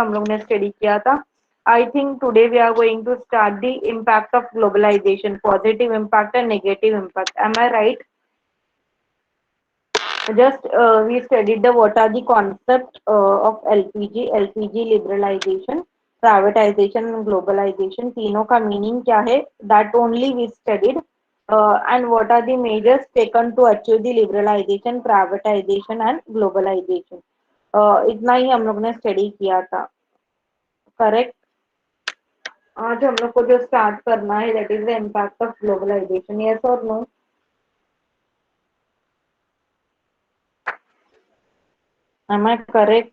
हम लोग ने स्टडी किया था। I think today we are going to start the impact of globalisation, positive impact and negative impact. Am I right? Just we studied the what are the concept of LPG liberalization, privatization and globalization. तीनों का meaning क्या है? That only we studied. And what are the measures taken to achieve the liberalization, privatization and globalization? इतना ही हम लोग ने study किया था। करेक्ट। आज हम लोग को जो स्टार्ट करना है that is the impact of globalisation. Yes और नो? Am I correct?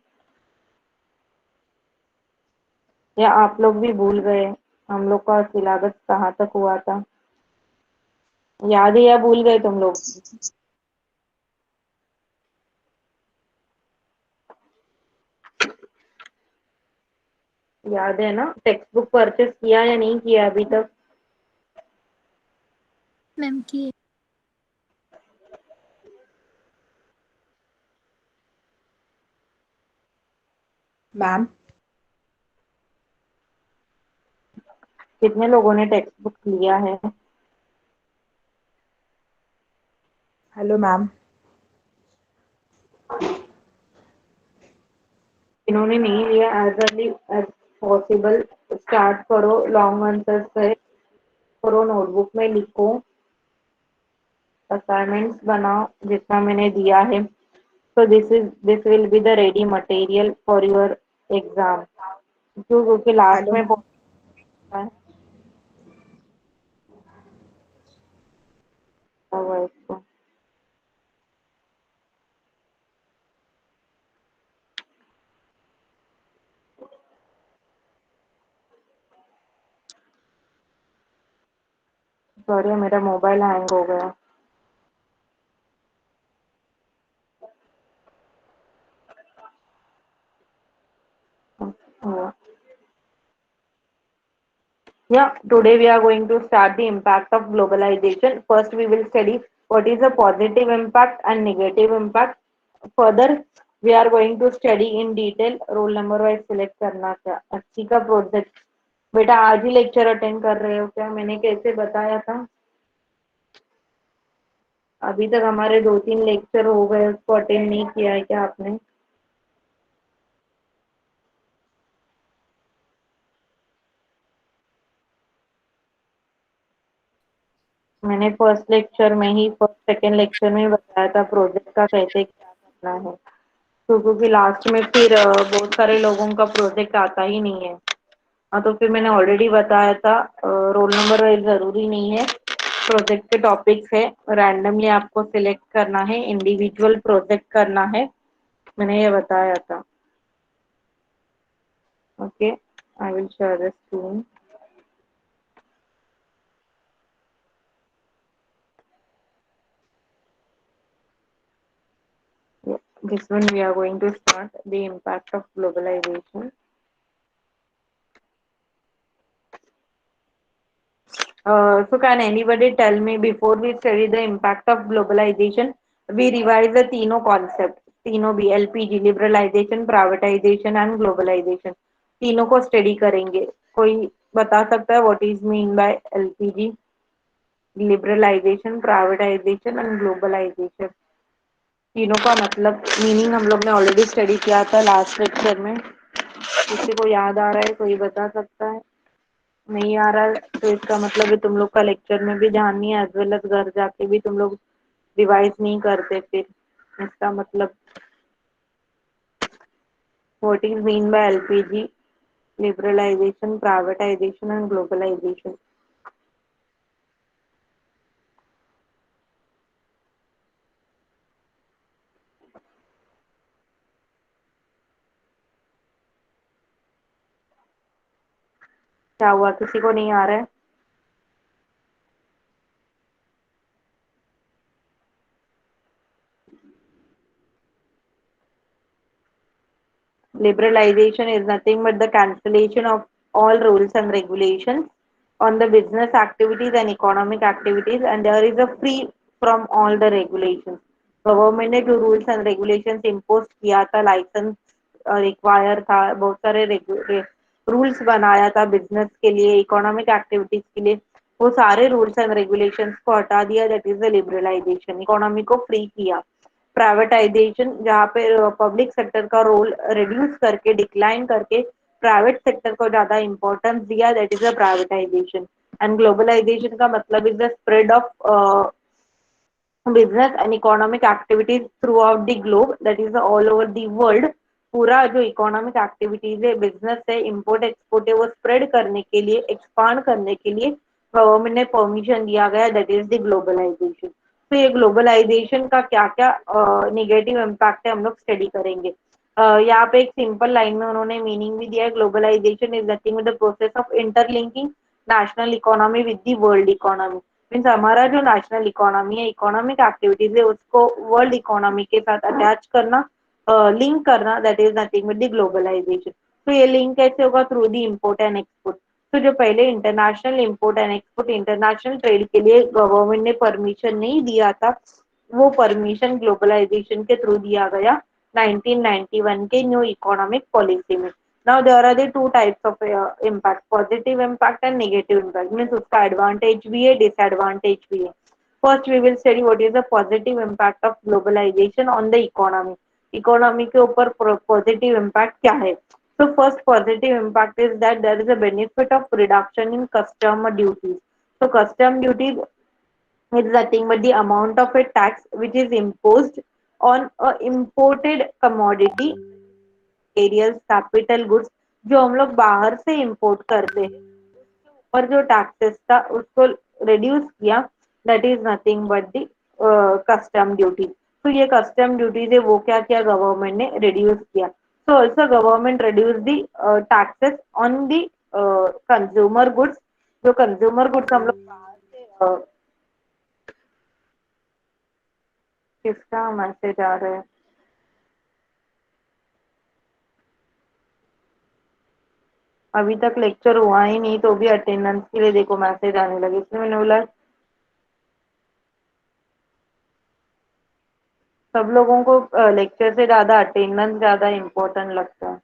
या आप लोग भी भूल गए? हम लोग का सिलेबस कहाँ तक हुआ था? याद है या भूल गए तुम लोग? याद है ना? टेक्स्ट बुक परचेस किया या नहीं किया अभी तक? मैम की मैम। कितने लोगों ने टेक्स्ट बुक लिया है? Hello ma'am. इन्होंने नहीं लिया, as early as possible start करो। लॉन्ग आंसर से करो, नोटबुक में लिखो, असाइनमेंट्स बनाओ जितना मैंने दिया है। So this will be the ready material for your exam. क्योंकि लास्ट हेलो में मैम। पहुंचता है हुआ इसको। सॉरी मेरा मोबाइल हैंग हो गया। हुआ। Yeah, today we are going to start the impact of globalization. First, we will study what is a positive impact and negative impact. Further, we are going to study in detail roll number wise select करना क्या अच्छी का project. बेटा आज ही lecture attend कर रहे हो क्या? मैंने कैसे बताया था? अभी तक हमारे 2-3 लेक्चर हो गए, उसको अटेंड नहीं किया है क्या आपने? मैंने फर्स्ट लेक्चर में ही, फर्स्ट सेकेंड लेक्चर में ही बताया था प्रोजेक्ट का कैसे क्या करना है। तो क्योंकि लास्ट में फिर बहुत सारे लोगों का प्रोजेक्ट आता ही नहीं है। हाँ, तो फिर मैंने ऑलरेडी बताया था रोल नंबर वाइज जरूरी नहीं है। प्रोजेक्ट के टॉपिक्स है, रैंडमली आपको सिलेक्ट करना है, इंडिविजुअल प्रोजेक्ट करना है। मैंने ये बताया था। Okay, I will share the screen. This one we are going to start the impact of globalization. So can anybody tell me before we study the impact of globalization, we revise the तीनों concept, तीनों भी LPG, liberalization, privatization and globalization, तीनों को study करेंगे। कोई बता सकता है what is mean by LPG, liberalization, privatization and globalization? तीनों का मतलब मीनिंग हम लोग ने ऑलरेडी स्टडी किया था लास्ट लेक्चर में। किसी को याद आ रहा है? कोई बता सकता है? नहीं आ रहा है तो इसका मतलब है तुम लोग का लेक्चर में भी ध्यान नहीं है, एज वेल एज घर जाके भी तुम लोग रिवाइज नहीं करते। फिर इसका मतलब what is mean by LPG, liberalisation, privatisation and globalisation? क्या हुआ, किसी को नहीं आ रहा है? Liberalization is nothing but the cancellation of all rules and regulations on the business activities and economic activities, and there is a free from all the regulations. Government ने जो rules and regulations impose किया था, licence require था, बहुत सारे rules बनाया था business के लिए, इकोनॉमिक एक्टिविटीज के लिए। वो सारे रूल्स एंड रेगुलेशंस को हटा दिया, that is the liberalisation. Economy को फ्री किया। प्राइवेटाइजेशन, जहाँ पे पब्लिक सेक्टर का रोल रिड्यूस करके, डिक्लाइन करके प्राइवेट सेक्टर को ज्यादा इंपॉर्टेंस दिया, that is the privatisation. And globalisation का मतलब is the spread of business and economic activities throughout the globe, that is all over the world। पूरा जो इकोनॉमिक एक्टिविटीज है, बिजनेस है, इंपोर्ट एक्सपोर्ट है, वो स्प्रेड करने के लिए, एक्सपांड करने के लिए गवर्नमेंट ने परमिशन दिया गया, दैट इज द ग्लोबलाइजेशन। तो ये ग्लोबलाइजेशन का क्या क्या निगेटिव इम्पैक्ट है, हम लोग स्टडी करेंगे। यहाँ पे एक सिंपल लाइन में उन्होंने मीनिंग भी दिया है, globalisation is nothing with the process of interlinking national economy with the world economy. Means हमारा जो नेशनल इकोनॉमी है, इकोनॉमिक एक्टिविटीज है, उसको वर्ल्ड इकोनॉमी के साथ अटैच करना, लिंक करना, that is nothing with the globalisation. तो ये लिंक कैसे होगा? Through the import and export. तो जो पहले international import and export, international trade के लिए गवर्नमेंट ने परमिशन नहीं दिया था, वो परमिशन ग्लोबलाइजेशन के थ्रू दिया गया 1991 के न्यू इकोनॉमिक पॉलिसी में। Now there are the two types of impact, positive impact and negative impact। means उसका advantage भी है, disadvantage भी है। First we will study what is the positive impact of globalization on the economy। economy के ऊपर positive impact क्या है? So first positive impact is that there is a benefit of reduction in custom duties। So custom duties is nothing but the amount of a tax which is imposed on a imported commodity, materials, capital goods, जो हम लोग बाहर से import करते हैं, और जो taxes था उसको रिड्यूस किया, that is nothing but the custom duty. तो ये कस्टम ड्यूटीज है, वो क्या किया गवर्नमेंट ने? रिड्यूस किया। So also government reduce the taxes on the consumer goods. जो कंज्यूमर गुड्स हम लोग बाहर से किसका मैसेज आ रहा है? अभी तक लेक्चर हुआ ही नहीं तो भी अटेंडेंस के लिए देखो मैसेज आने लगे, इसलिए मैंने बोला सब लोगों को लेक्चर से ज्यादा अटेंडेंस ज्यादा इम्पोर्टेंट लगता है।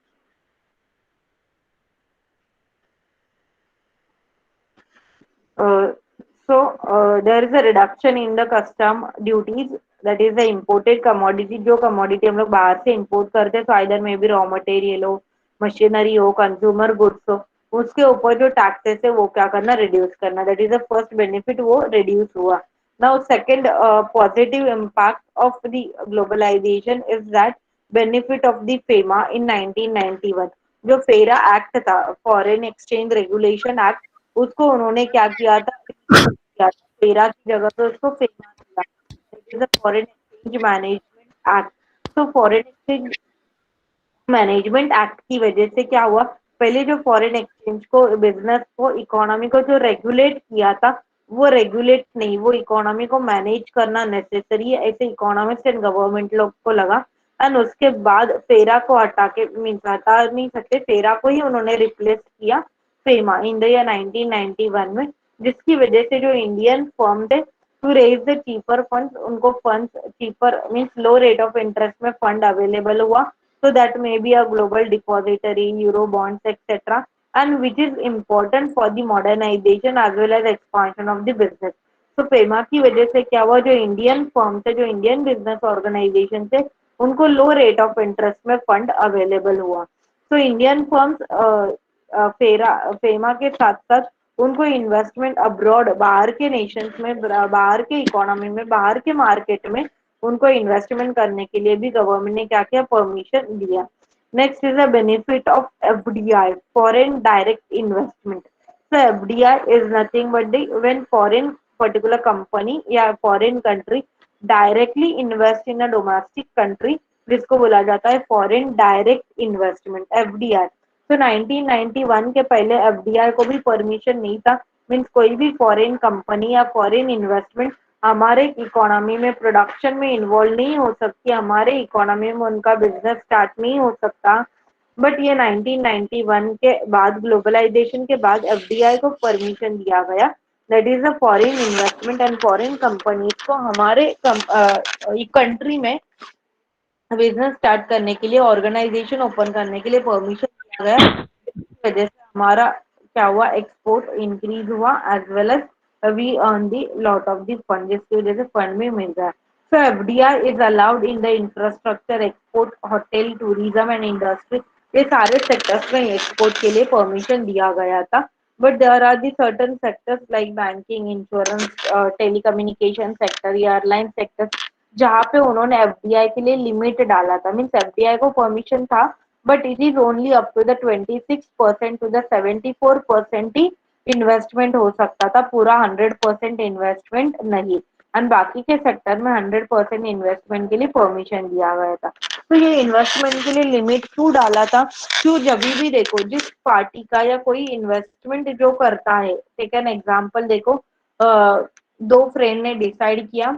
There is a reduction in the custom duties, that is the imported commodity. जो कमोडिटी हम लोग बाहर से इंपोर्ट करते हैं, तो आइदर में भी रॉ मटेरियल हो, मशीनरी हो, कंज्यूमर गुड्स हो, उसके ऊपर जो टैक्सेस है वो क्या करना? रिड्यूस करना। That is the first benefit, वो रिड्यूस हुआ। Now second positive impact of the globalization is that benefit of the FEMA in 1991। जो फेरा एक्ट था, फॉरेन एक्सचेंज रेगुलेशन एक्ट, उसको उन्होंने क्या किया था? किया था। फेरा की जगह पे उसको फेमा किया। It is a foreign exchange management act. तो फॉरेन एक्सचेंज मैनेजमेंट एक्ट की वजह से क्या हुआ? पहले जो फॉरेन एक्सचेंज को, बिजनेस को, इकोनॉमी को जो रेगुलेट किया था, वो रेगुलेट नहीं, वो इकोनॉमी को मैनेज करना नेसेसरी है, ऐसे इकोनॉमिक्स एंड गवर्नमेंट लोग को लगा। एंड उसके बाद फेरा को हटा के, मीन हटा नहीं सकते, फेरा को ही उन्होंने रिप्लेस किया फेमा इन द ईयर 1991 में। जिसकी वजह से जो इंडियन फर्म थे, to raise the cheaper funds, उनको funds cheaper means low rate of interest में फंड अवेलेबल हुआ। So that may be a global depository, euro bonds, etc., and which is important for the modernization as well as expansion of the business। तो FEMA की वजह से क्या हुआ? जो Indian firm थे, जो इंडियन बिजनेस ऑर्गेनाइजेशन थे, उनको लो रेट ऑफ इंटरेस्ट में फंड अवेलेबल हुआ। तो इंडियन फर्म्स फेमा के साथ साथ उनको इन्वेस्टमेंट अब्रॉड, बाहर के नेशंस में, बाहर के इकोनॉमी में, बाहर के मार्केट में उनको इन्वेस्टमेंट करने के लिए भी गवर्नमेंट ने क्या किया? परमिशन दिया। Next is the benefit of FDI, foreign direct investment. So FDI is nothing but the when foreign particular company या foreign country directly invest in a domestic country, जिसको बोला जाता है foreign direct investment, FDI। तो 1991 के पहले FDI को भी परमिशन नहीं था। मीन्स कोई भी फॉरेन कंपनी या फॉरेन इन्वेस्टमेंट हमारे इकोनॉमी में, प्रोडक्शन में इन्वॉल्व नहीं हो सकती, हमारे इकोनॉमी में उनका बिजनेस स्टार्ट नहीं हो सकता। बट ये 1991 के बाद, ग्लोबलाइजेशन के बाद, एफडीआई को परमिशन दिया गया, that is a foreign investment and foreign companies को हमारे कंट्री में बिजनेस स्टार्ट करने के लिए, ऑर्गेनाइजेशन ओपन करने के लिए परमिशन दिया गया। इसकी वजह से हमारा क्या हुआ, एक्सपोर्ट इंक्रीज हुआ, as well as we earn the lot of the fund, जिसकी वजह से फंड भी मिल रहा है। So FDI is allowed in the infrastructure, export, hotel, tourism and industry, ये सारे सेक्टर्स में एक्सपोर्ट के लिए परमिशन दिया गया था। But there are the certain sectors like banking, insurance, telecommunication sector, airline sector, जहाँ पे उन्होंने एफडीआई के लिए लिमिट डाला था। मीन्स एफडीआई को परमिशन था, but it is only up to the 26% to the 74% ही इन्वेस्टमेंट हो सकता था, पूरा 100% इन्वेस्टमेंट नहीं। एंड बाकी के सेक्टर में 100% इन्वेस्टमेंट के लिए परमिशन दिया गया था। तो ये इन्वेस्टमेंट के लिए लिमिट क्यों डाला था? क्यों, जब भी देखो जिस पार्टी का या कोई इन्वेस्टमेंट जो करता है, टेक एन एग्जाम्पल, देखो दो फ्रेंड ने डिसाइड किया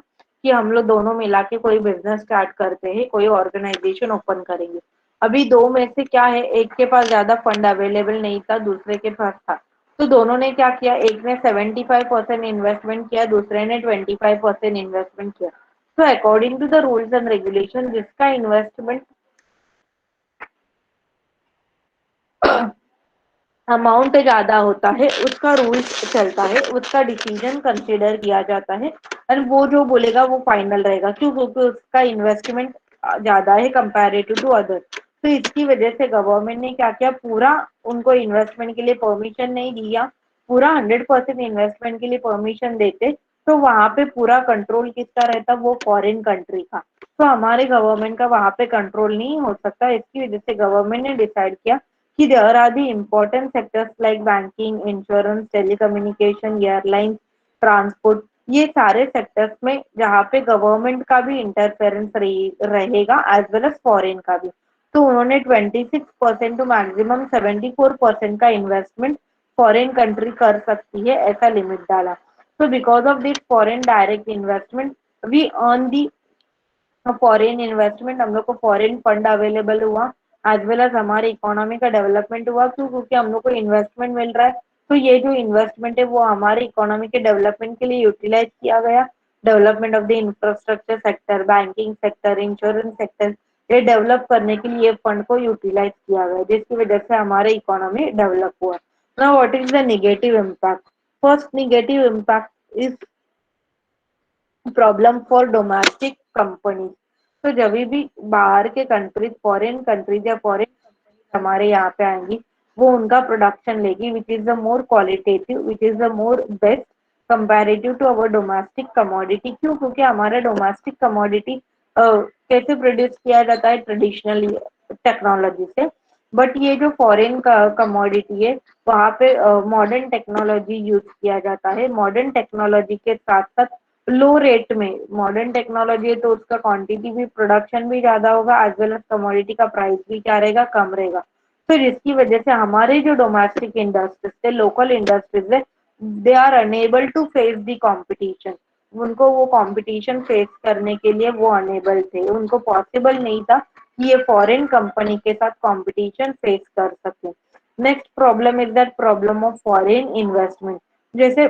कि हम लोग दोनों मिला के कोई बिजनेस स्टार्ट करते हैं, कोई ऑर्गेनाइजेशन ओपन करेंगे। अभी दो में से क्या है, एक के पास ज्यादा फंड अवेलेबल नहीं था, दूसरे के पास था। तो दोनों ने क्या किया, एक ने 75% इन्वेस्टमेंट किया, दूसरे ने 25% इन्वेस्टमेंट किया। तो according to the rules and regulation, जिसका इन्वेस्टमेंट अमाउंट ज्यादा होता है उसका रूल्स चलता है, उसका डिसीजन कंसिडर किया जाता है, और वो जो बोलेगा वो फाइनल रहेगा। क्यों? क्योंकि उसका इन्वेस्टमेंट ज्यादा है कंपैरेटिव टू अदर। तो इसकी वजह से गवर्नमेंट ने क्या किया, पूरा उनको इन्वेस्टमेंट के लिए परमिशन नहीं दिया। पूरा 100% इन्वेस्टमेंट के लिए परमिशन देते तो वहां पे पूरा कंट्रोल किसका रहता, वो फॉरेन कंट्री का। तो हमारे गवर्नमेंट का वहां पे कंट्रोल नहीं हो सकता। इसकी वजह से गवर्नमेंट ने डिसाइड किया कि there are the important sectors like banking, insurance, telecommunication, airlines, transport, ये सारे सेक्टर्स में जहाँ पे गवर्नमेंट का भी इंटरफेरेंस रहेगा, एज वेल एज फॉरेन का भी। तो उन्होंने 26% टू मैक्सिमम 74% का इन्वेस्टमेंट फॉरेन कंट्री कर सकती है, ऐसा लिमिट डाला। तो because of this foreign direct investment, we earn the foreign investment, हम लोग को फॉरेन फंड अवेलेबल हुआ, एज वेल एज हमारे इकोनॉमी का डेवलपमेंट हुआ। क्यों? क्योंकि हम लोग को इन्वेस्टमेंट मिल रहा है। तो ये जो इन्वेस्टमेंट है वो हमारे इकोनॉमी के डेवलपमेंट के लिए यूटिलाइज किया गया। Development of the infrastructure sector, banking sector, insurance sector, ये डेवलप करने के लिए फंड को यूटिलाइज किया गया, जिसकी वजह से हमारे इकोनॉमी डेवलप हुआ। Now what is the negative impact? First negative impact is problem for domestic company. तो जब भी बाहर के कंट्रीज, फॉरेन कंट्रीज या फॉरेन कंपनीज हमारे यहाँ पे आएंगी, वो उनका प्रोडक्शन लेगी which is the more qualitative, which is the more best comparative to our domestic commodity. क्यों? क्योंकि हमारा डोमेस्टिक कमोडिटी कैसे प्रोड्यूस किया जाता है, ट्रेडिशनली टेक्नोलॉजी से। बट ये जो फॉरेन का कमोडिटी है, वहाँ पे मॉडर्न टेक्नोलॉजी यूज किया जाता है। मॉडर्न टेक्नोलॉजी के साथ साथ लो रेट में, मॉडर्न टेक्नोलॉजी है तो उसका क्वांटिटी भी, प्रोडक्शन भी ज्यादा होगा, एज वेल एज कमोडिटी का प्राइस भी क्या रहेगा, कम रहेगा। तो जिसकी वजह से हमारे जो डोमेस्टिक इंडस्ट्रीज थे, लोकल इंडस्ट्रीज है, they are unable to face the competition. उनको वो कंपटीशन फेस करने के लिए वो अनेबल थे, उनको पॉसिबल नहीं था कि ये फॉरेन कंपनी के साथ कंपटीशन फेस कर सके। Next problem is that problem of foreign investment. जैसे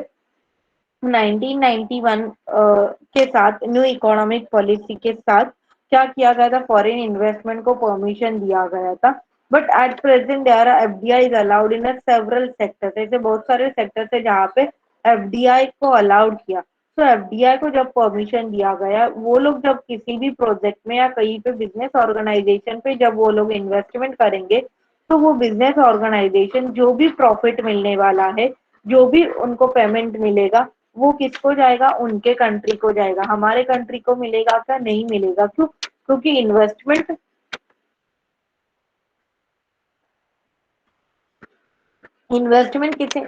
1991 के साथ, न्यू इकोनॉमिक पॉलिसी के साथ क्या किया गया था, फॉरेन इन्वेस्टमेंट को परमिशन दिया गया था। But at present there FDI is allowed in several sectors, ऐसे बहुत सारे सेक्टर्स है जहाँ पे एफडीआई को अलाउड किया। तो एफडीआई को जब परमिशन दिया गया, वो लोग जब किसी भी प्रोजेक्ट में या कहीं पे बिजनेस ऑर्गेनाइजेशन पे जब वो लोग इन्वेस्टमेंट करेंगे, तो वो बिजनेस ऑर्गेनाइजेशन जो भी प्रॉफिट मिलने वाला है, जो भी उनको पेमेंट मिलेगा, वो किसको जाएगा, उनके कंट्री को जाएगा। हमारे कंट्री को मिलेगा क्या? नहीं मिलेगा। क्यों? क्योंकि इन्वेस्टमेंट किसे,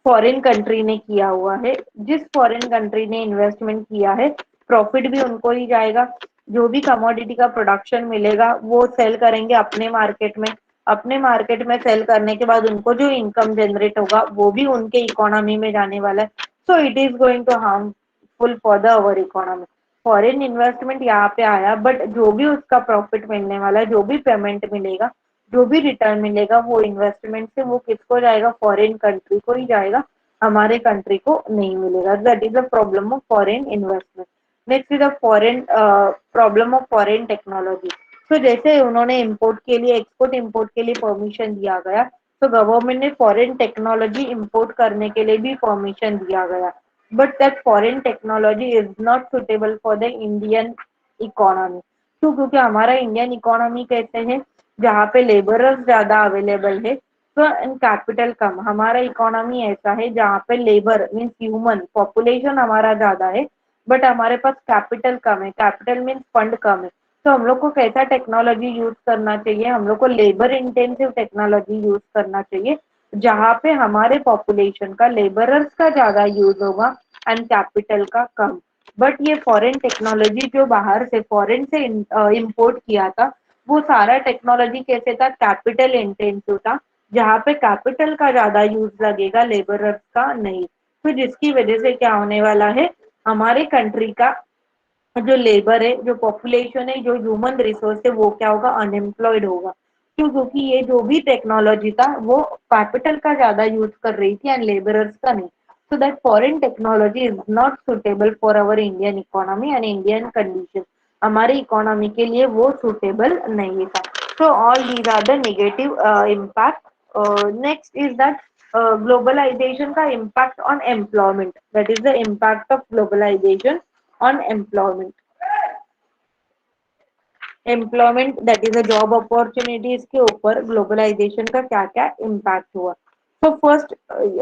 फॉरेन कंट्री ने किया हुआ है। जिस फॉरेन कंट्री ने इन्वेस्टमेंट किया है, प्रॉफिट भी उनको ही जाएगा। जो भी कमोडिटी का प्रोडक्शन मिलेगा वो सेल करेंगे अपने मार्केट में, अपने मार्केट में सेल करने के बाद उनको जो इनकम जनरेट होगा वो भी उनके इकोनॉमी में जाने वाला है। So it is going to harmful for the our economy. Foreign investment यहाँ पे आया, बट जो भी उसका प्रॉफिट मिलने वाला है, जो भी पेमेंट मिलेगा, जो भी रिटर्न मिलेगा, वो इन्वेस्टमेंट से वो किसको जाएगा, फॉरेन कंट्री को ही जाएगा, हमारे कंट्री को नहीं मिलेगा। That is the problem of foreign investment. Next is the foreign problem of foreign technology. तो जैसे उन्होंने इंपोर्ट के लिए एक्सपोर्ट इंपोर्ट के लिए परमिशन दिया गया, तो गवर्नमेंट ने फॉरेन टेक्नोलॉजी इंपोर्ट करने के लिए भी परमिशन दिया गया, but that foreign technology is not suitable for the Indian economy. क्यों? क्योंकि हमारा इंडियन इकोनॉमी कैसे है, जहाँ पे लेबरर्स ज्यादा अवेलेबल है तो कैपिटल कम। हमारा इकोनॉमी ऐसा है जहाँ पे लेबर मीन्स ह्यूमन पॉपुलेशन हमारा ज्यादा है, बट हमारे पास कैपिटल कम है। कैपिटल मीन्स फंड कम है। तो हम लोग को कैसा टेक्नोलॉजी यूज करना चाहिए, हम लोग को लेबर इंटेंसिव टेक्नोलॉजी यूज करना चाहिए, जहाँ पे हमारे पॉपुलेशन का लेबरर्स का ज्यादा यूज होगा एंड कैपिटल का कम। बट ये फॉरेन टेक्नोलॉजी जो बाहर से फॉरेन से इंपोर्ट किया था, वो सारा टेक्नोलॉजी कैसे था, कैपिटल इंटेंसिव था, जहाँ पे कैपिटल का ज्यादा यूज लगेगा, लेबरर्स का नहीं। तो जिसकी वजह से क्या होने वाला है, हमारे कंट्री का जो लेबर है, जो पॉपुलेशन है, जो ह्यूमन रिसोर्स है, वो क्या होगा, अनएम्प्लॉयड होगा। क्यों? क्योंकि ये जो भी टेक्नोलॉजी था वो कैपिटल का ज्यादा यूज कर रही थी एंड लेबरर्स का नहीं। So that foreign technology is not suitable for our Indian economy and Indian conditions. हमारे इकोनॉमी के लिए वो सुटेबल नहीं था। So all these are the negative impact. Next is that globalization का impact on employment. That is the impact of globalization on employment. Employment that is a job opportunities के ऊपर globalisation का क्या क्या इम्पैक्ट हुआ। तो फर्स्ट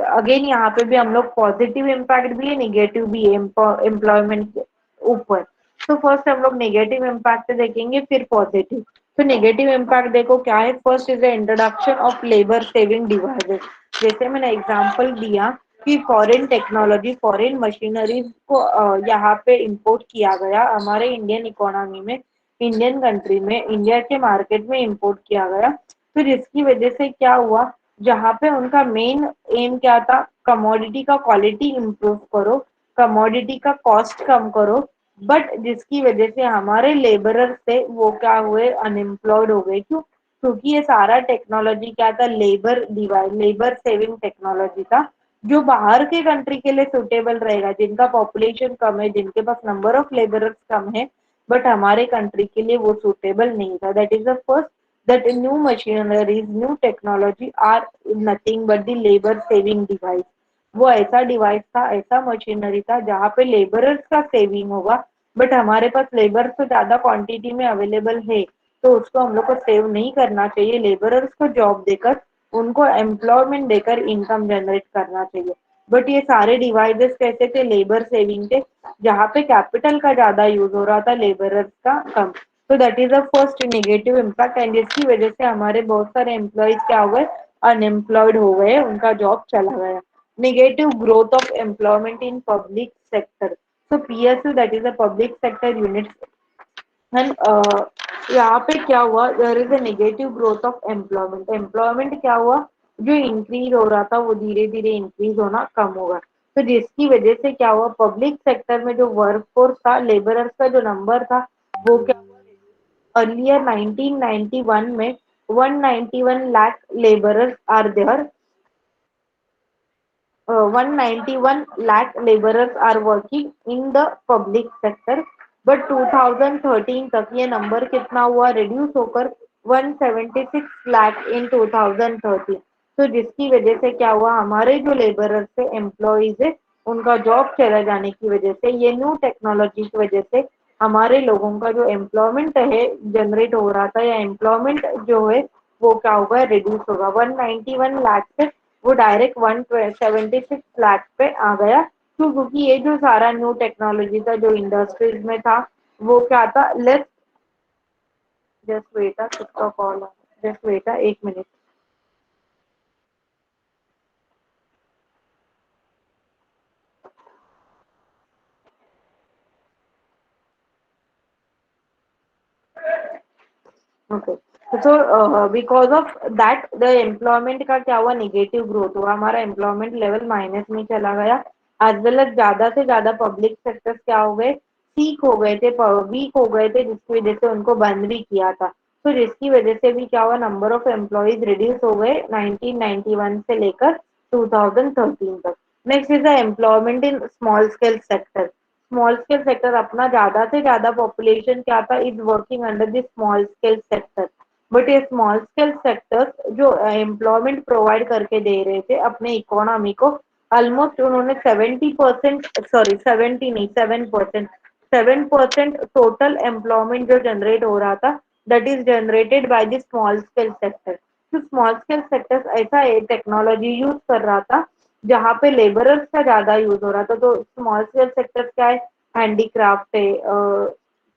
अगेन यहाँ पे भी हम लोग पॉजिटिव इम्पैक्ट भी है, निगेटिव भी है एम्प्लॉयमेंट के ऊपर। तो फर्स्ट हम लोग नेगेटिव इम्पैक्ट देखेंगे, फिर पॉजिटिव। तो नेगेटिव इम्पैक्ट देखो क्या है। First is the introduction of labour saving devices. जैसे मैंने एग्जांपल दिया कि फॉरेन टेक्नोलॉजी, फॉरेन मशीनरीज को यहाँ पे इंपोर्ट किया गया हमारे इंडियन इकोनॉमी में, इंडियन कंट्री में, इंडिया के मार्केट में इंपोर्ट किया गया। तो जिसकी वजह से क्या हुआ, जहाँ पे उनका मेन एम क्या था, कमोडिटी का क्वालिटी इंप्रूव करो, कमोडिटी का कॉस्ट कम करो, बट जिसकी वजह से हमारे लेबरर थे वो क्या हुए, अनएम्प्लॉयड हो गए। क्यों? क्योंकि ये सारा टेक्नोलॉजी क्या था, labour divide, labour saving technology था, जो बाहर के कंट्री के लिए सुटेबल रहेगा, जिनका पॉपुलेशन कम है, जिनके पास नंबर ऑफ लेबरर्स कम है, बट हमारे कंट्री के लिए वो सुटेबल नहीं था। That is the first, that new machineries, new technology are nothing but the labor saving device. वो ऐसा डिवाइस था, ऐसा मशीनरी था जहाँ पे लेबरर्स का सेविंग होगा, बट हमारे पास लेबर तो ज्यादा क्वांटिटी में अवेलेबल है, तो उसको हम लोग को सेव नहीं करना चाहिए। लेबरर्स को जॉब देकर, उनको एम्प्लॉयमेंट देकर इनकम जनरेट करना चाहिए। बट ये सारे डिवाइसेस कैसे थे, लेबर सेविंग थे, जहाँ पे कैपिटल का ज्यादा यूज हो रहा था, लेबरर्स का कम। तो that is the first negative impact, and जिसकी वजह से हमारे बहुत सारे एम्प्लॉयज क्या हो गए, अनएम्प्लॉयड हो गए, उनका जॉब चला गया। Negative growth of employment in public sector. So PSU that is the public sector unit. And यहाँ पे क्या हुआ, there is a negative growth of employment. Employment क्या हुआ, जो इंक्रीज हो रहा था वो धीरे धीरे इंक्रीज होना कम होगा। तो जिसकी वजह से क्या हुआ, पब्लिक सेक्टर में जो वर्कफोर्स था, लेबरर्स का जो नंबर था, वो क्या हुआ, अर्लियर 1991 में 191 lakh labourers are there, 191 lakh laborers are working in the public sector, but 2013 तक ये नंबर कितना हुआ, रिड्यूस होकर 176 लाख इन 2013। तो जिसकी वजह से क्या हुआ, हमारे जो लेबरर्स थे, एम्प्लॉयज है, उनका जॉब चला जाने की वजह से, ये न्यू टेक्नोलॉजी की वजह से हमारे लोगों का जो एम्प्लॉयमेंट है जनरेट हो रहा था, या एम्प्लॉयमेंट जो है वो क्या होगा, रिड्यूस होगा। 191 लाख से वो डायरेक्ट 176 लाख पे आ गया। क्यों? क्योंकि ये जो सारा न्यू टेक्नोलॉजी था, जो इंडस्ट्रीज में था, वो क्या था, लेस। जस्ट वेटा, किसका कॉल है, just wait a 1 minute. Okay. So because of that the employment का क्या हुआ, निगेटिव ग्रोथ हुआ, हमारा एम्प्लॉयमेंट लेवल माइनस में चला गया। एज वेल एज ज्यादा से ज्यादा पब्लिक सेक्टर्स क्या हो गए, सीक हो गए थे, वीक हो गए थे, जिसकी वजह से उनको बंद भी किया था। तो जिसकी वजह से भी क्या हुआ, नंबर ऑफ एम्प्लॉयज रिड्यूस हो गए 1991 से लेकर 2013 तक। Next is the employment in small scale sector. Small scale sector अपना ज्यादा से ज्यादा पॉपुलेशन क्या था, is working under the small scale sector. But ये स्मॉल स्केल सेक्टर्स जो एम्प्लॉयमेंट प्रोवाइड करके दे रहे थे अपने इकोनॉमी को, ऑलमोस्ट उन्होंने 70%, सॉरी 70 नहीं 7%, 7% टोटल एम्प्लॉयमेंट जो जनरेट हो रहा था, that is generated by the small scale sector. तो स्मॉल स्केल सेक्टर ऐसा टेक्नोलॉजी यूज कर रहा था जहाँ पे लेबरर्स का ज्यादा यूज हो रहा था। तो स्मॉल स्केल सेक्टर क्या है, हैंडीक्राफ्ट है,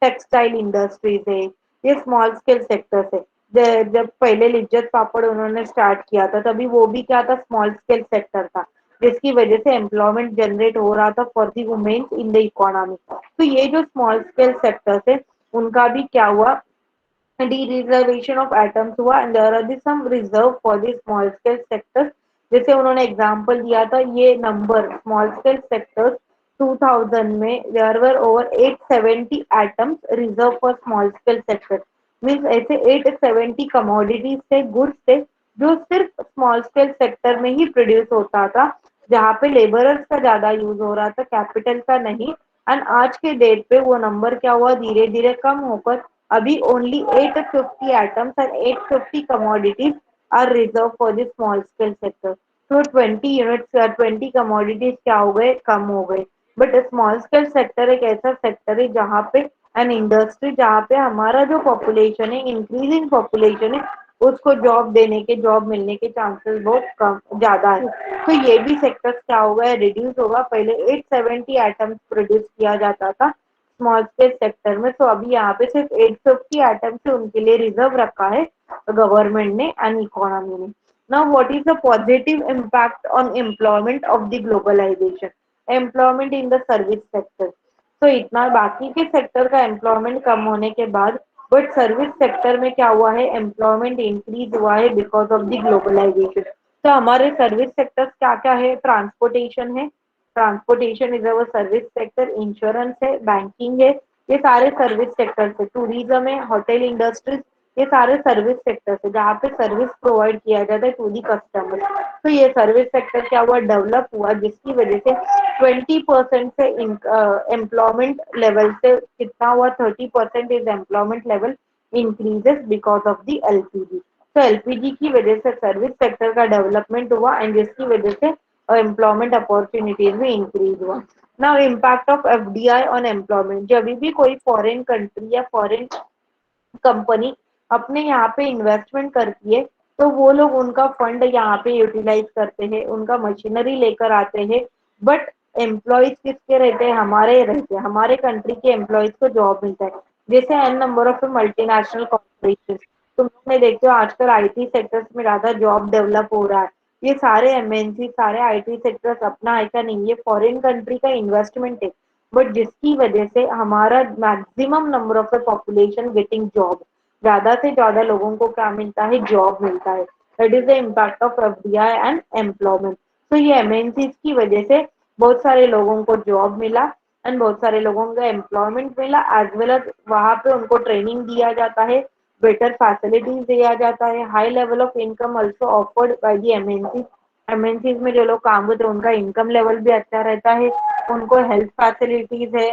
टेक्सटाइल इंडस्ट्रीज है, ये स्मॉल स्केल सेक्टर्स है। जब पहले लिज्जत पापड़ उन्होंने स्टार्ट किया था तभी वो भी क्या था, स्मॉल स्केल सेक्टर था, जिसकी वजह से एम्प्लॉयमेंट जनरेट हो रहा था for the women in the economy. तो ये जो स्मॉल स्केल सेक्टर्स है उनका भी क्या हुआ, de-reservation of atoms हुआ, and there are some reserve for the small scale sectors। जैसे उन्होंने एग्जांपल दिया था ये नंबर स्मॉल स्केल सेक्टर्स 2000 में there were over 870 atoms reserved for small scale sector। Means ऐसे 870 कमोडिटीज थे, गुड्स थे, जो सिर्फ स्मॉल स्केल सेक्टर में ही प्रोड्यूस होता था, जहाँ पे लेबरर्स का ज्यादा यूज हो रहा था, कैपिटल का नहीं। एंड आज के डेट पे वो नंबर क्या हुआ, धीरे धीरे कम होकर अभी only 850 items and 850 commodities are reserve for the small scale sector. तो 20 यूनिट्स 20 कमोडिटीज क्या हो गए, कम हो गए। बट स्मॉल स्केल सेक्टर एक ऐसा सेक्टर है जहाँ पे एन इंडस्ट्री जहाँ पे हमारा जो पॉपुलेशन है, इंक्रीजिंग पॉपुलेशन है, उसको जॉब देने के, जॉब मिलने के चांसेस बहुत कम ज्यादा है। तो ये भी सेक्टर क्या होगा, रिड्यूस होगा। पहले 870 एटम्स प्रोड्यूस किया जाता था स्मॉल स्केल सेक्टर में, तो अभी यहाँ पे सिर्फ 850 एटम्स से उनके लिए रिजर्व रखा है गवर्नमेंट ने एंड इकोनॉमी ने। Now what is the positive impact on employment of the globalisation, employment in the service sector. तो इतना बाकी के सेक्टर का एम्प्लॉयमेंट कम होने के बाद, बट सर्विस सेक्टर में क्या हुआ है, एम्प्लॉयमेंट इंक्रीज हुआ है बिकॉज ऑफ द ग्लोबलाइजेशन। तो हमारे सर्विस सेक्टर्स क्या क्या है, ट्रांसपोर्टेशन है, transportation is our service sector, insurance है, बैंकिंग है, ये सारे सर्विस सेक्टर्स है, टूरिज्म है, होटल इंडस्ट्रीज, ये सारे सर्विस सेक्टर्स है जहाँ पे सर्विस प्रोवाइड किया जाता है टू दी कस्टमर। तो ये सर्विस सेक्टर क्या हुआ, डेवलप हुआ, जिसकी वजह से 20% से एम्प्लॉयमेंट लेवल से कितना हुआ, 30% is employment level increases because of the LPG. तो एलपीजी की वजह से सर्विस सेक्टर का डेवलपमेंट हुआ एंड जिसकी वजह से एम्प्लॉयमेंट अपॉर्चुनिटीज भी इंक्रीज हुआ। Now impact of FDI on employment, जब भी कोई फॉरेन कंट्री या फॉरेन कंपनी अपने यहाँ पे इन्वेस्टमेंट करती है, तो वो लोग उनका फंड यहाँ पे यूटिलाइज करते हैं, उनका मशीनरी लेकर आते हैं। बट एम्प्लॉयज किसके रहते हैं, हमारे रहते हैं, हमारे कंट्री के एम्प्लॉयज को जॉब मिलता है। जैसे an number of multinational corporation, तुम लोग ने देखते हो आजकल आईटी सेक्टर्स में ज्यादा जॉब डेवलप हो रहा है। ये सारे एमएनसी, सारे आईटी सेक्टर्स अपना ऐसा नहीं, ये फॉरेन कंट्री का इन्वेस्टमेंट है, बट जिसकी वजह से हमारा maximum number of the population getting job, ज्यादा से ज्यादा लोगों को क्या मिलता है, जॉब मिलता है। That is the impact of FDI and employment. तो ये एमएनसी की वजह से बहुत सारे लोगों को जॉब मिला एंड बहुत सारे लोगों को एम्प्लॉयमेंट मिला, एज वेल एज वहां पे उनको ट्रेनिंग दिया जाता है, बेटर फैसिलिटीज दिया जाता है, high level of income also offered by the MNC. MNCs में जो लोग काम करते हैं उनका इनकम लेवल भी अच्छा रहता है, उनको हेल्थ फैसिलिटीज है,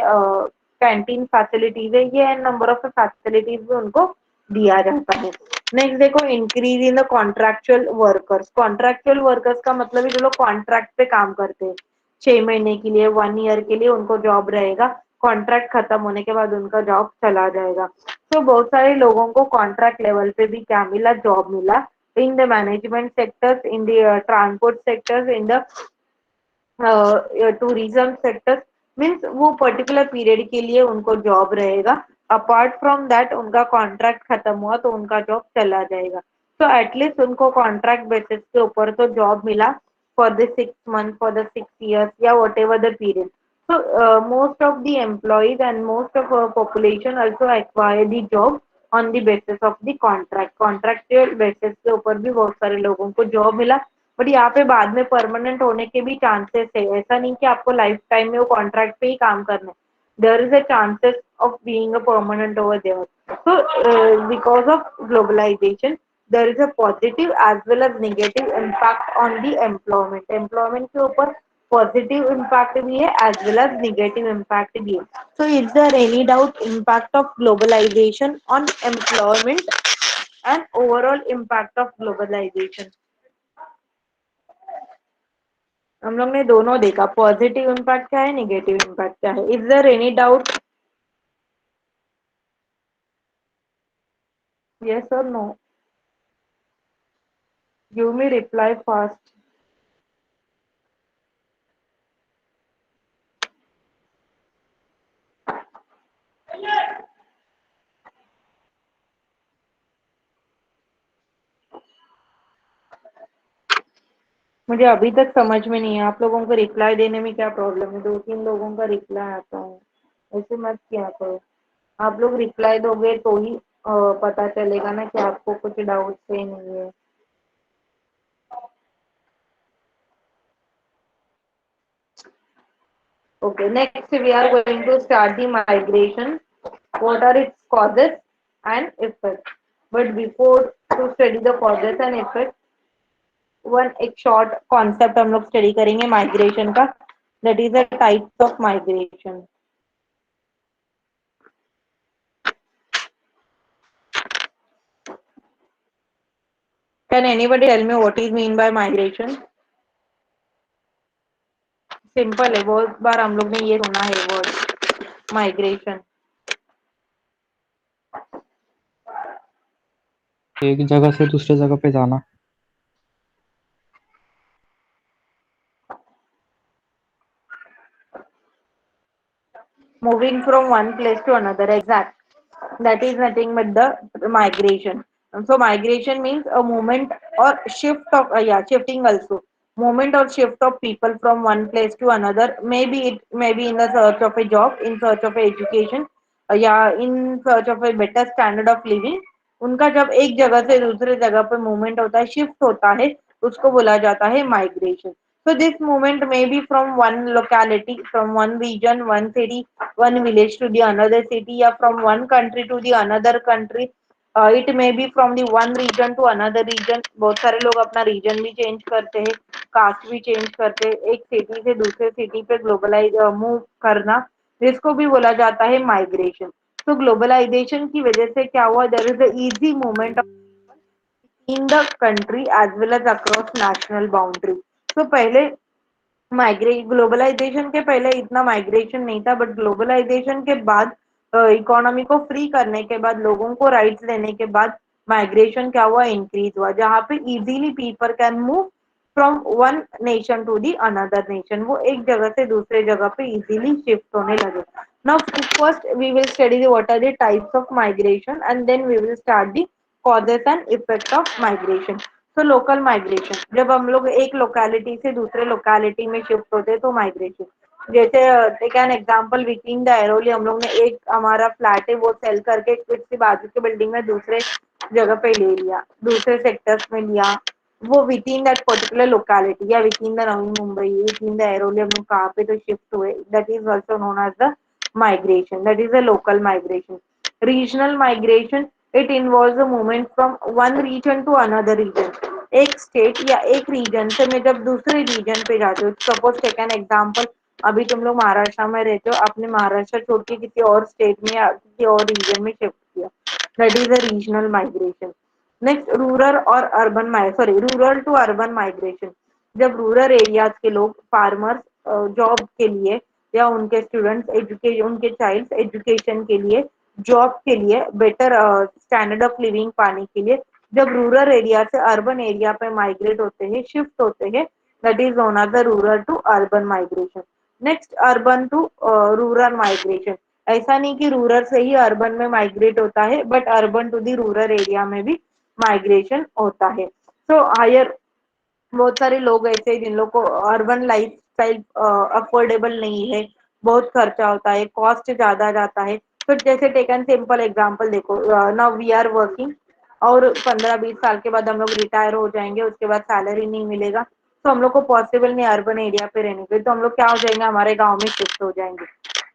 कैंटीन फैसिलिटीज है, ये नंबर ऑफ फैसिलिटीज भी उनको दिया जाता है। नेक्स्ट देखो, increase in the contractual workers. Contractual workers का मतलब है जो लोग कॉन्ट्रैक्ट पे काम करते हैं, 6 महीने के लिए, 1 ईयर के लिए उनको जॉब रहेगा, कॉन्ट्रैक्ट खत्म होने के बाद उनका जॉब चला जाएगा। तो बहुत सारे लोगों को कॉन्ट्रैक्ट लेवल पे भी क्या मिला, जॉब मिला in the management sectors, in the transport sectors, in the tourism sector. Means वो पर्टिकुलर पीरियड के लिए उनको जॉब रहेगा, अपार्ट फ्रॉम दैट उनका कॉन्ट्रैक्ट खत्म हुआ तो उनका जॉब चला जाएगा। तो एटलीस्ट उनको कॉन्ट्रैक्ट बेसिस के ऊपर तो जॉब मिला for the 6 month, for the 6 years या whatever the period. So most of the employees and most of our population also acquire the job on the basis of the contract, contractual basis के ऊपर भी बहुत सारे लोगों को job मिला। But यहाँ पे बाद में परमानेंट होने के भी चांसेस है, ऐसा नहीं कि आपको लाइफ टाइम में वो कॉन्ट्रैक्ट पे ही काम करना है, there is a chances of being a permanent over there. So because of globalization there is a positive as well as negative impact on the employment, employment के ऊपर पॉजिटिव इम्पैक्ट भी है as well as negative impact भी है. So is there any doubt impact of globalization on employment and overall impact of globalization? हम लोग ने दोनों देखा, पॉजिटिव इम्पैक्ट क्या है, निगेटिव इम्पैक्ट क्या है. Is there any doubt? Yes और no? Give me reply fast. मुझे अभी तक समझ में नहीं है आप लोगों को रिप्लाई देने में क्या प्रॉब्लम है. 2-3 लोगों का रिप्लाई आता है, ऐसे मत किया करो. आप लोग रिप्लाई दोगे तो ही पता चलेगा ना कि आपको कुछ डाउट है नहीं है. Okay, next we are going to start the migration. What are its causes and effects? But before to study the causes and effects, one एक short concept हम लोग study करेंगे migration का. That is the types of migration. Can anybody tell me what is mean by migration? Simple है, बहुत बार हम लोग ने ये सुना है word migration. एक जगह से दूसरे जगह पे जाना. Moving from one place to another, exact. That is nothing but the migration. So migration means a movement or shift of yeah, shifting also. Movement or shift of people from one place to another. Maybe it may be in the search of a job, in search of a education, या in search of a better standard of living. उनका जब एक जगह से दूसरे जगह पर movement होता है, शिफ्ट होता है, उसको बोला जाता है migration. So this movement may be from one locality, from one region, one city, one village to the another city, या from one country to the another country. It may be from the one region to another region. बहुत सारे लोग अपना reason भी change करते हैं, cast भी change करते हैं, एक सिटी से दूसरे सिटी पे ग्लोबलाइज मूव करना, जिसको भी बोला जाता है माइग्रेशन. तो ग्लोबलाइजेशन की वजह से क्या हुआ, there is a easy movement in the country as well as across national boundary. तो पहले माइग्रेट ग्लोबलाइजेशन के पहले इतना माइग्रेशन नहीं था, बट ग्लोबलाइजेशन के बाद इकोनॉमी को फ्री करने के बाद, लोगों को राइट्स देने के बाद माइग्रेशन क्या हुआ, इंक्रीज हुआ, जहाँ पे easily people can move from one nation to the another nation. वो एक जगह से दूसरे जगह पे इजीली शिफ्ट होने लगे. Now first we will study what are the types of migration and then we will start the causes and effect of migration. तो लोकल माइग्रेशन, जब हम लोग एक लोकेलिटी से दूसरे लोकेलिटी में शिफ्ट होते हैं तो माइग्रेशन. जैसे टेक एन एग्जांपल, विकिंग द एरोली, हम लोग ने एक हमारा फ्लैट है वो सेल करके उसके बाजू की बिल्डिंग में दूसरे जगह पे ले लिया, दूसरे सेक्टर्स में लिया. वो within that particular locality या within the Navi Mumbai, within the Airoli हम लोग कहाँ पे तो शिफ्ट हुए, that is also known as the migration. That is a local migration. Regional migration, it involves a movement from one region to another region. एक state या एक reason से मैं जब दूसरे रीजन पे जाती हूँ, सपोज टेक एन एग्जांपल, अभी तुम लोग महाराष्ट्र में रहते हो, आपने महाराष्ट्र छोड़ के किसी और स्टेट में या किसी और रीजन में शिफ्ट किया, that is a regional migration. Next rural और urban rural to urban migration. जब रूरल एरियाज के लोग फार्मर्स जॉब के लिए या उनके स्टूडेंट्स एजुकेशन, उनके चाइल्ड एजुकेशन के लिए, जॉब के लिए, बेटर स्टैंडर्ड ऑफ लिविंग पाने के लिए जब रूरल एरिया से अर्बन एरिया पे माइग्रेट होते हैं, शिफ्ट होते हैं, that is known as the rural to urban migration. Next urban to rural migration. ऐसा नहीं कि रूरल से ही अर्बन में माइग्रेट होता है, but urban to the rural area में भी माइग्रेशन होता है. सो हायर, बहुत सारे लोग ऐसे हैं जिन लोग को अर्बन लाइफ स्टाइल अफोर्डेबल नहीं है, बहुत खर्चा होता है, कॉस्ट ज्यादा जाता है. तो जैसे टेकन सिंपल एग्जांपल देखो, नाउ वी आर वर्किंग और 15-20 साल के बाद हम लोग रिटायर हो जाएंगे, उसके बाद सैलरी नहीं मिलेगा, तो हम लोग को पॉसिबल नहीं अर्बन एरिया पे रहने के, तो हम लोग क्या हो जाएंगे, हमारे गांव में शिफ्ट हो जाएंगे,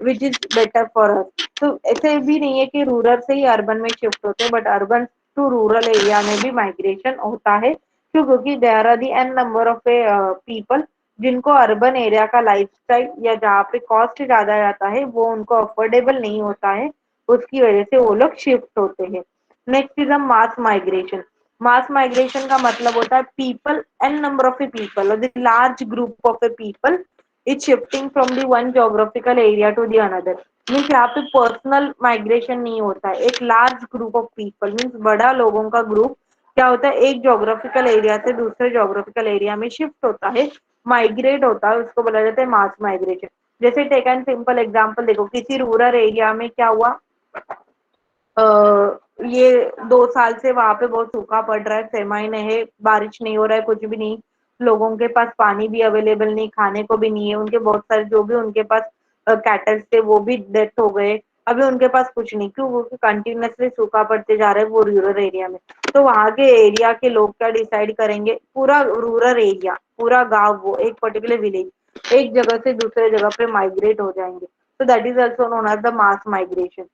which is better for us. तो ऐसे भी नहीं है कि रूरल से ही अर्बन में शिफ्ट होते हैं, but urban to rural area में भी माइग्रेशन होता है. क्यों? क्योंकि there are the an number of people जिनको अर्बन एरिया का लाइफस्टाइल या जहाँ पे कॉस्ट ज्यादा जाता है वो उनको अफोर्डेबल नहीं होता है, उसकी वजह से वो लोग शिफ्ट होते हैं। Next is a mass migration. Mass migration का मतलब होता है people an number of a people और the large group of a people is shifting from the one geographical area to the another. Means यहाँ पे personal migration नहीं होता है, एक large group of people means बड़ा लोगों का ग्रुप क्या होता है, एक जोग्राफिकल एरिया से दूसरे जोग्राफिकल एरिया में शिफ्ट होता है, माइग्रेट होता है, उसको बोला जाता है मास माइग्रेशन। जैसे टेक एन सिंपल एग्जांपल देखो, किसी रूरल एरिया में क्या हुआ, ये 2 साल से वहां पे बहुत सूखा पड़ रहा है, सेमाइन है, बारिश नहीं हो रहा है, कुछ भी नहीं, लोगों के पास पानी भी अवेलेबल नहीं, खाने को भी नहीं है, उनके बहुत सारे जो भी उनके पास कैटल्स थे वो भी डेथ हो गए, अभी उनके पास कुछ नहीं, क्यों, वो कंटिन्यूसली सूखा पड़ते जा रहा है वो रूरल एरिया में। तो वहां के एरिया के लोग क्या डिसाइड करेंगे, पूरा रूरल एरिया, पूरा गांव, वो एक पर्टिकुलर विलेज एक जगह से दूसरे जगह पे माइग्रेट हो जाएंगे। तो that is also known as the mass migration.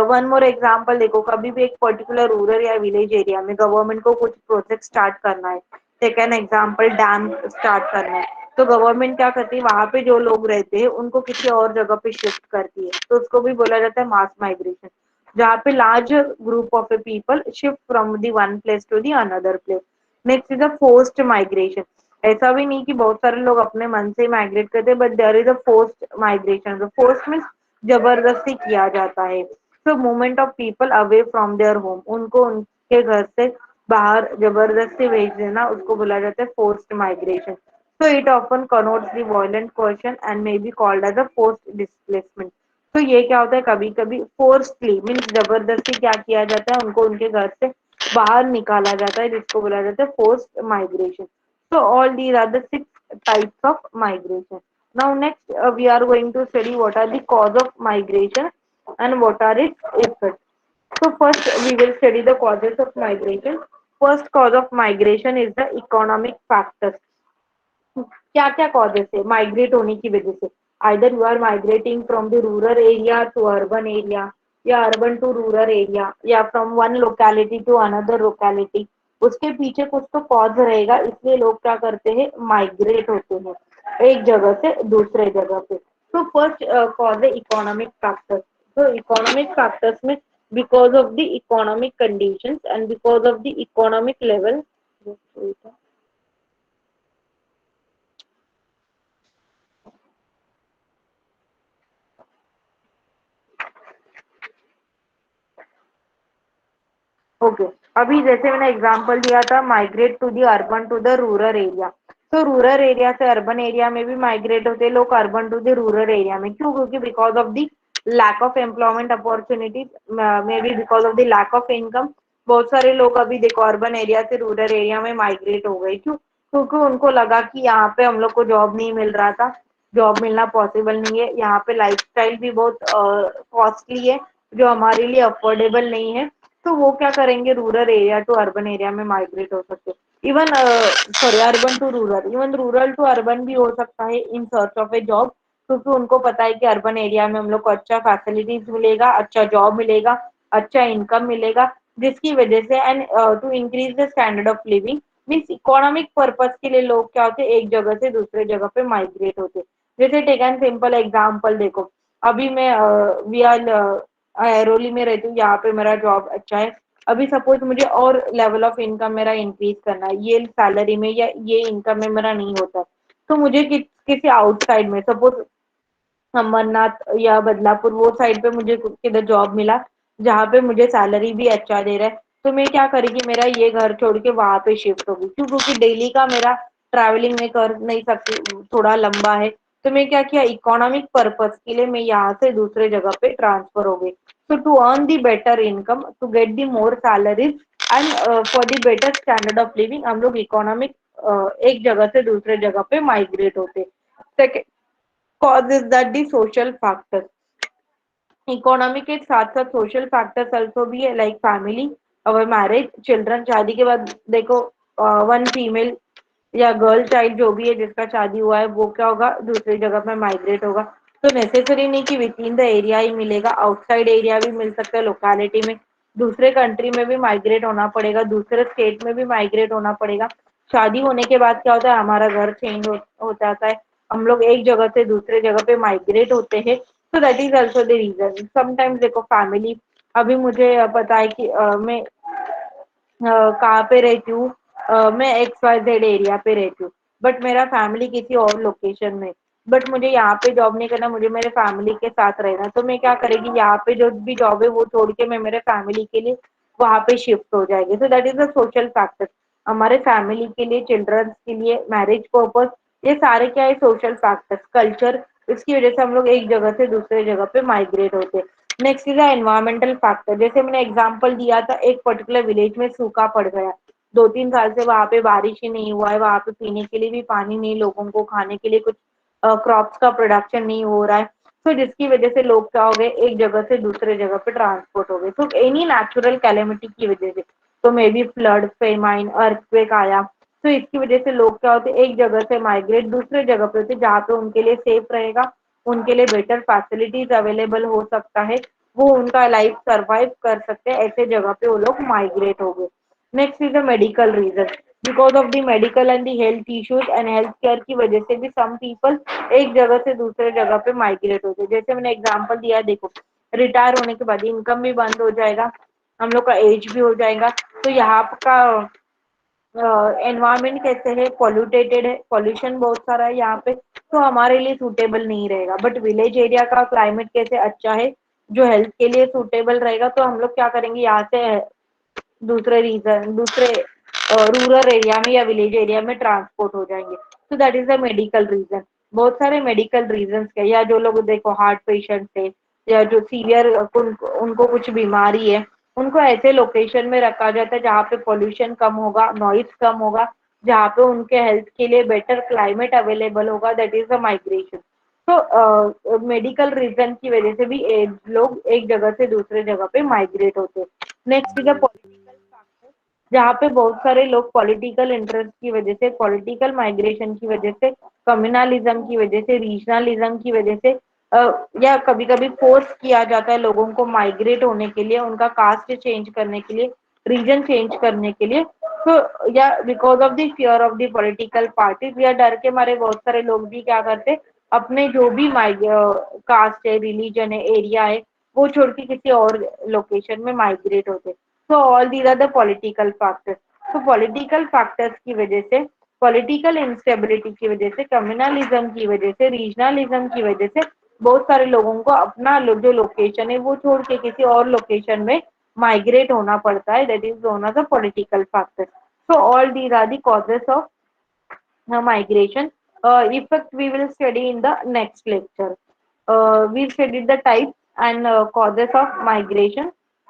One more example देखो, कभी भी एक पर्टिकुलर रूरल या विलेज एरिया में गवर्नमेंट को कुछ प्रोजेक्ट स्टार्ट करना है, take an example dam start करना है, तो गवर्नमेंट क्या करती है, वहां पे जो लोग रहते हैं उनको किसी और जगह पे शिफ्ट करती है, तो उसको भी बोला जाता है मास माइग्रेशन, जहाँ पे large group of a people shift from the one place to the another place. Next is a forced migration. ऐसा भी नहीं कि बहुत सारे लोग अपने मन से माइग्रेट करते हैं, but there is a forced migration. Forced means जबरदस्ती किया जाता है। So movement of people away from their home, उनको उनके घर से बाहर जबरदस्ती भेज देना, उसको बोला जाता है forced migration. So it often connotes the violent coercion and may be called as a forced displacement. तो ये क्या होता है, कभी कभी फोर्सली मीन्स जबरदस्ती क्या किया जाता है, उनको उनके घर से बाहर निकाला जाता है, जिसको बोला जाता है forced migration. So all these are the 6 types of migration. Now next we are going to study what are the cause of migration and what are its effects. So first we will study the causes of migration. First cause of migration is the economic factors. क्या क्या causes है migrate होने की वजह से, either you are migrating from the rural area to urban area, या urban to rural area, या from one locality to another locality, उसके पीछे कुछ तो कॉज रहेगा, इसलिए लोग क्या करते हैं, माइग्रेट होते हैं एक जगह से दूसरे जगह पे। तो फर्स्ट कॉज है इकोनॉमिक फैक्टर्स। तो इकोनॉमिक फैक्टर्स में because of the economic conditions and because of the economic level. Okay, अभी जैसे मैंने एग्जांपल दिया था migrate to the urban to the rural area, तो रूरल एरिया से अर्बन एरिया में भी माइग्रेट होते हैं लोग, urban to the rural area में, क्यों, क्योंकि because of the lack of employment opportunities, may be because of the lack of income. बहुत सारे लोग अभी देखो अर्बन एरिया से रूरल एरिया में माइग्रेट हो गए, क्यों, क्योंकि उनको लगा कि यहाँ पे हम लोग को जॉब नहीं मिल रहा था, जॉब मिलना पॉसिबल नहीं है, यहाँ पे लाइफस्टाइल भी बहुत कॉस्टली है, जो हमारे लिए अफोर्डेबल नहीं है, तो वो क्या करेंगे, rural area to urban area में माइग्रेट हो सकते हैं। Even sorry, urban to rural, even rural to urban भी हो सकता है in search of a job, क्योंकि उनको पता है कि अर्बन एरिया में हम लोग को अच्छा फैसिलिटीज मिलेगा, अच्छा जॉब मिलेगा, अच्छा इनकम मिलेगा, जिसकी वजह से and to increase the standard of living means economic purpose के लिए लोग क्या होते हैं, एक जगह से दूसरे जगह पे माइग्रेट होते हैं। जैसे टेक एन सिंपल एग्जाम्पल देखो, अभी मैं वी आर एरोली में रहती हूँ, यहाँ पे मेरा जॉब अच्छा है, अभी सपोज मुझे और लेवल ऑफ इनकम मेरा इंक्रीज करना है, ये सैलरी में या ये इनकम में मेरा नहीं होता, तो मुझे किसी आउटसाइड में सपोज अमरनाथ या बदलापुर वो साइड पे मुझे किधर जॉब मिला, जहाँ पे मुझे सैलरी भी अच्छा दे रहा है, तो मैं क्या करेगी, मेरा ये घर छोड़ के वहां पे शिफ्ट होगी, क्यों, क्योंकि डेली का मेरा ट्रैवलिंग में कर नहीं सकती, थोड़ा लंबा है, तो मैं क्या किया, इकोनॉमिक पर्पज के लिए मैं यहाँ से दूसरे जगह पे ट्रांसफर हो गई। So to earn the better income, to get the more salaries and for the better standard of living, हम लोग इकोनॉमिक एक जगह से दूसरे जगह पे माइग्रेट होते। Second cause is that the social factor, economy के साथ साथ सोशल फैक्टर्स अल्सो भी है, लाइक फैमिली, अवर मैरिज, चिल्ड्रन, शादी के बाद देखो वन फीमेल या गर्ल चाइल्ड जो भी है जिसका शादी हुआ है वो क्या होगा, दूसरी जगह पे माइग्रेट होगा। तो नेसेसरी नहीं कि विद इन द एरिया ही मिलेगा, आउटसाइड एरिया भी मिल सकता है, लोकेलिटी में दूसरे कंट्री में भी माइग्रेट होना पड़ेगा, दूसरे स्टेट में भी माइग्रेट होना पड़ेगा, शादी होने के बाद क्या होता है, हमारा घर चेंज हो जाता है, हम लोग एक जगह से दूसरे जगह पे माइग्रेट होते हैं। तो that is also the reason. Sometimes देखो फैमिली, अभी मुझे पता है कि मैं कहाँ पे रहती हूँ, मैं एक्स वाई जेड एरिया पे रहती हूँ, बट मेरा फैमिली किसी और लोकेशन में, बट मुझे यहाँ पे जॉब नहीं करना, मुझे मेरे फैमिली के साथ रहना। तो मैं क्या करेगी, यहाँ पे जो भी जॉब है वो छोड़ के मैं मेरे फैमिली के लिए वहां पे शिफ्ट हो जाएगी। So that is the social factor. हमारे फैमिली के लिए, चिल्ड्रंस के लिए, मैरिज पर्पस, ये सारे क्या है, सोशल फैक्टर्स, कल्चर, इसकी वजह से हम लोग एक जगह से दूसरे जगह पे माइग्रेट होते हैं। Next is environmental factor. जैसे मैंने एग्जांपल दिया था, एक पर्टिकुलर विलेज में सूखा पड़ गया, 2-3 साल से वहां पे बारिश ही नहीं हुआ है, वहां पे पीने के लिए भी पानी नहीं, लोगों को खाने के लिए कुछ क्रॉप्स का प्रोडक्शन नहीं हो रहा है। तो जिसकी वजह से लोग क्या हो गए, एक जगह से दूसरे जगह पे ट्रांसपोर्ट हो गए। तो एनी नेचुरल कैलेमिटी की वजह से, तो may be flood, famine, earthquake आया, तो इसकी वजह से लोग क्या होते, एक जगह से माइग्रेट दूसरे जगह पे होते, जहाँ पे उनके लिए सेफ रहेगा, उनके लिए बेटर फैसिलिटीज अवेलेबल हो सकता है, वो उनका लाइफ सर्वाइव कर सकते हैं, ऐसे जगह पे वो लोग माइग्रेट हो गए। Next is the medical reason. Because of the medical and the health issues and health care की वजह से भी सम पीपल एक जगह से दूसरे जगह पे माइग्रेट होते हैं। जैसे मैंने एग्जांपल दिया, देखो रिटायर होने के बाद इनकम भी बंद हो जाएगा, हम लोग का एज भी हो जाएगा, तो यहाँ का एनवायरमेंट कैसे है, पॉल्यूटेटेड है, पॉल्यूशन बहुत सारा है यहाँ पे, तो हमारे लिए सूटेबल नहीं रहेगा। बट विलेज एरिया का क्लाइमेट कैसे अच्छा है, जो हेल्थ के लिए सूटेबल रहेगा, तो हम लोग क्या करेंगे, यहाँ से दूसरे रूरल एरिया में या विलेज एरिया में ट्रांसपोर्ट हो जाएंगे। तो that is the medical reason. बहुत सारे मेडिकल रीजन है, या जो लोग देखो हार्ट पेशेंट है, या जो सीवियर उनको कुछ बीमारी है, उनको ऐसे लोकेशन में रखा जाता है जहाँ पे पोल्यूशन कम होगा, नॉइज कम होगा, जहाँ पे उनके हेल्थ के लिए बेटर क्लाइमेट अवेलेबल होगा, दैट इज द माइग्रेशन। तो मेडिकल रीजन की वजह से भी लोग एक जगह से दूसरे जगह पे माइग्रेट होते हैं। Next is the political factor, जहाँ पे बहुत सारे लोग पॉलिटिकल इंटरेस्ट की वजह से, पॉलिटिकल माइग्रेशन की वजह से, कम्युनलिज्म की वजह से, रीजनलिज्म की वजह से, या कभी कभी फोर्स किया जाता है लोगों को माइग्रेट होने के लिए, उनका कास्ट चेंज करने के लिए, रीजन चेंज करने के लिए। तो या because of the fear of the political parties, या डर के मारे बहुत सारे लोग भी क्या करते, अपने जो भी कास्ट है, रिलीजन है, एरिया है, वो छोड़ के किसी और लोकेशन में माइग्रेट होते। तो all these are the political factors. तो पॉलिटिकल फैक्टर्स की वजह से, पॉलिटिकल इंस्टेबिलिटी की वजह से, कम्युनलिज्म की वजह से, रीजनलिज्म की वजह से बहुत सारे लोगों को अपना जो लोकेशन है वो छोड़ के किसी और लोकेशन में माइग्रेट होना पड़ता है। That is known as a political factor. So all these are the causes of migration. Effect we will study in the next lecture. We studied the types and causes of migration.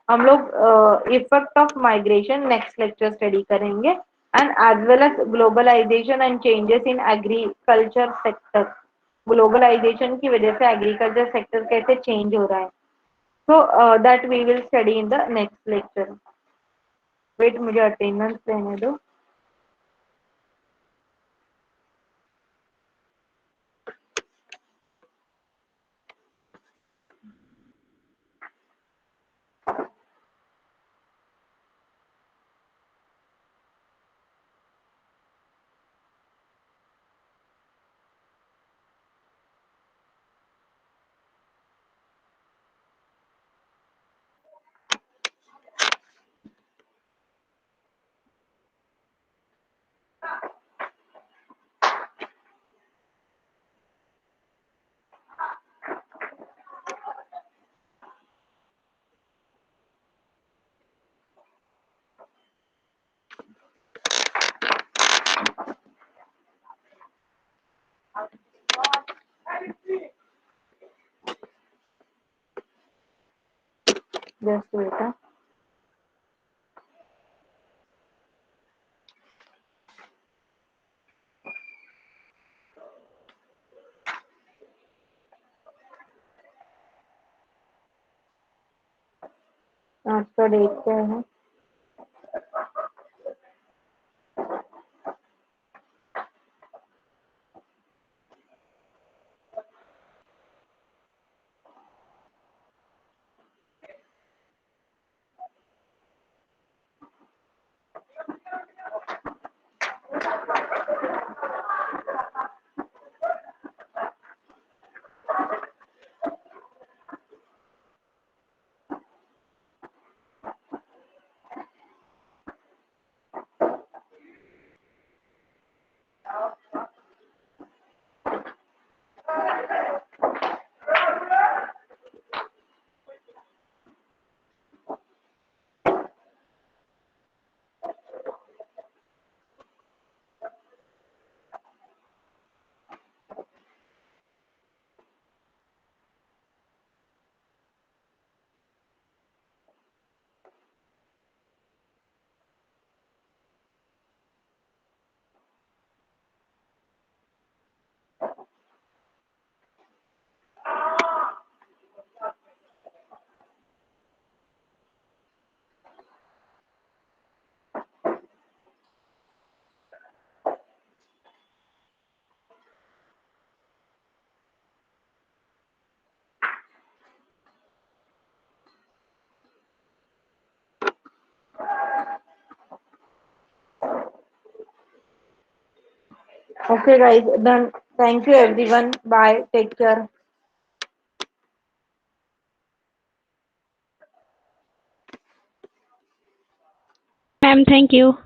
हम लोग effect of migration next lecture study करेंगे, and as well as globalization and changes in agriculture sector. Globalization की वजह से agriculture sector कैसे change हो रहा है, so that we will study in the next lecture. Wait, मुझे अटेंडेंस लेने दो। जस्ट बेटा, आज का डेट क्या है? Okay, guys, done. Thank you, everyone. Bye. Take care. Ma'am, thank you.